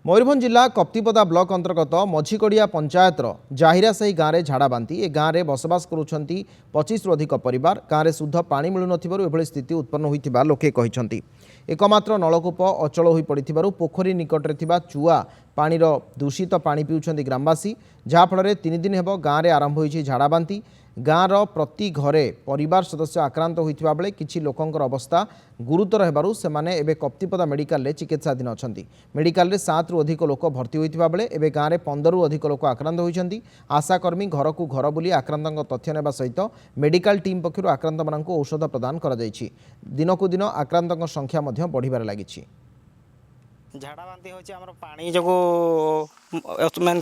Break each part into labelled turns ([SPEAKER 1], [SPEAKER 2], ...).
[SPEAKER 1] मयूरभंज जिला कप्तिपदा ब्लॉक अंतर्गत मझीकड़िया पंचायतर जाहिरासाही गाँव में झाड़ाबांती ए गाँव में बसवास करुंच 25 रु अधिक परिवार गाँव में शुद्ध पानी मिलुन स्थिति उत्पन्न होता लोके कहते एकमात्र नलकूप अचल हो पड़ पोखरी निकटरे चुआ पानीर दूषित पानी पिउछन्ति ग्रामवासी जहाँफल 3 दिन हेब गाँव में आरंभ होइछि झाड़ाबांती गाँवर प्रति घरे परिवार सदस्य आक्रांत होइथिबा बेले किछि लोकंकर अवस्था गुरुतर हेबारु सेमाने एबे कप्तिपदा मेडिकल रे चिकित्साधीन अछन्ति। मेडिकल रे 7 रु अधिक लोक भर्ती होइथिबा बेले एबे गाँव में 15 रु अधिक लोक आक्रांत होइछन्ति। आशाकर्मी घर को घर बुली आक्रांतक तथ्य नेबा सहित मेडिकल टीम पक्षरु आक्रांत मानकु औषध प्रदान करा जायछि। दिनकु दिन आक्रांतक संख्या मध्य बढ़िबार लागिछि।
[SPEAKER 2] झाड़ाबांती होछि हमर पानी जको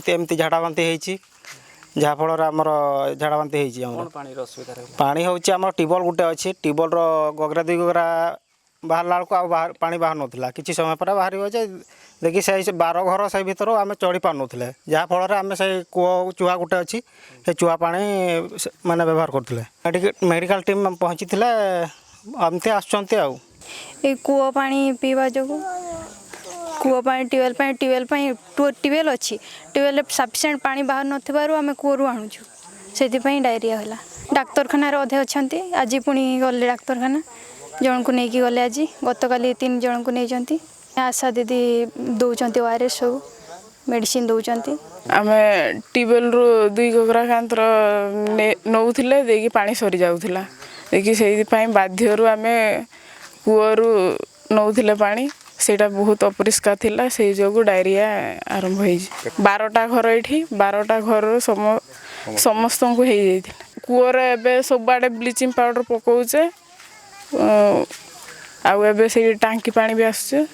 [SPEAKER 2] एमती झाड़ाबांती होइछि जहाँफल आमर झाड़ाबांती होइछि पानी होछि आमर ट्यूबवेल गुटे अच्छे ट्यूबवेल गगरा 2 गगरा बाहर को आ पानी बाहर नथिला किछि समय पर बाहर होजे देखि से 12 घर से भीतर आम चढ़ी पार नथिले जहाँफल आम से कूଅ चुहा गुटे अच्छी से चुहा पानी माने व्यवहार करथिले मेडिकल टीम पहुँची एमती आसुचंती आ
[SPEAKER 3] कूଅ पानी पीवा जो कूଅ पानी ट्यूबवेल अच्छी ट्यूबवेल सफिसीएंट पानी बाहर नथिबारु आमे कूअरु आणुछु सेति डायरिया होला डाक्तरखाना रे अधे अछंती आज पुणी गले डाक्तरखाना जन को नेकी गले आज गतकाली 3 जन को नेजंती आशा दीदी दौचंती ओआरएस सब मेडिसिन दौचंती
[SPEAKER 4] आमे ट्यूबवेल रु 2 गगरा कांतर नौथिले देकी पानी सरी जाउथिला देखि सेहि पई बाध्यरु आमे कूअरु नौथिले पानी सेटा बहुत अपरिष्कार थिला से जोगु डायरिया आरंभ होई 12टा घर एठी 12टा घर समस्त को हो जाइथिला कूअर एबे सब आडे ब्लीचिंग पाउडर पकाउचे आ एबे से टांकी पानी भी आसुचे।